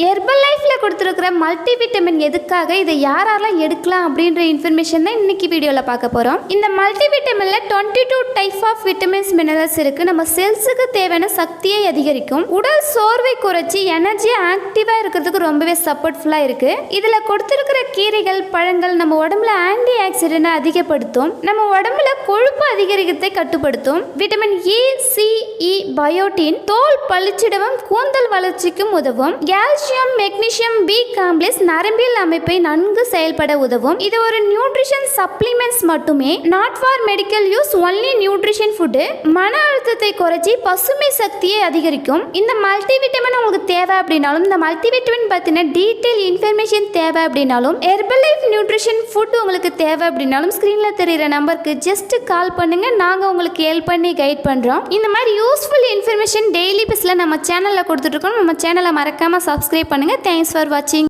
Herbal லைஃப்பில் கொடுத்துருக்கிற multi vitamin எதுக்காக, இதை யாரெல்லாம் எடுக்கலாம் அப்படின்ற இன்ஃபர்மேஷன் தான் இன்னைக்கு வீடியோவில் பார்க்க போகிறோம். இந்த மல்டி விட்டமினில் 22 டைப் ஆஃப் விட்டமின்ஸ் மினரல்ஸ் இருக்குது. நம்ம செல்ஸுக்கு தேவையான சக்தியை அதிகரிக்கும், உடல் சோர்வை குறைச்சி எனர்ஜியாக ஆக்டிவாக இருக்கிறதுக்கு ரொம்பவே சப்போர்ட்ஃபுல்லாக இருக்குது. இதில் கொடுத்துருக்கிற கீரைகள் பழங்கள் நம்ம உடம்புல ஆன்டி ஆக்சிடென்ட்டை அதிகப்படுத்தும், நம்ம உடம்புல கொழுப்பு அதிகரிக்கிறதை கட்டுப்படுத்தும். Vitamin A, C, E, biotin தோல் பளிச்சிடவும் கூந்தல் வளர்ச்சிக்கும் உதவும். கால்சியம், மெக்னீசியம், பி காம்ப்ளெக்ஸ் நரம்பியல் அமைப்பை நன்கு செயல்பட உதவும். இது ஒரு நியூட்ரிஷன் சப்ளிமெண்ட்ஸ் மட்டுமே, not for medical use, only nutrition food. மன அழுத்தத்தை குறைச்சி பசுமை சக்தியை அதிகரிக்கும். இந்த மல்டி விட்டமின் உங்களுக்கு தேவை அப்படின்னாலும், இந்த மல்டி விட்டமின் பற்றின டீட்டெயில் இன்ஃபர்மேஷன் தேவை அப்படின்னாலும், ஹெர்பல் லைஃப் நியூட்ரிஷன் ஃபுட் உங்களுக்கு தேவை அப்படின்னாலும் ஸ்க்ரீனில் தெரிகிற நம்பருக்கு ஜஸ்ட் கால் பண்ணுங்க, நாங்கள் உங்களுக்கு ஹெல்ப் பண்ணி கைட் பண்ணுறோம். இந்த மாதிரி யூஸ்ஃபுல் இன்ஃபர்மேஷன் டெய்லி பேஸில் நம்ம சேனலில் கொடுத்துட்ருக்கோம். நம்ம சேனலை மறக்காமல் சப்ஸ்கிரைப் பண்ணுங்கள். தேங்க்ஸ் ஃபார் வாட்சிங்.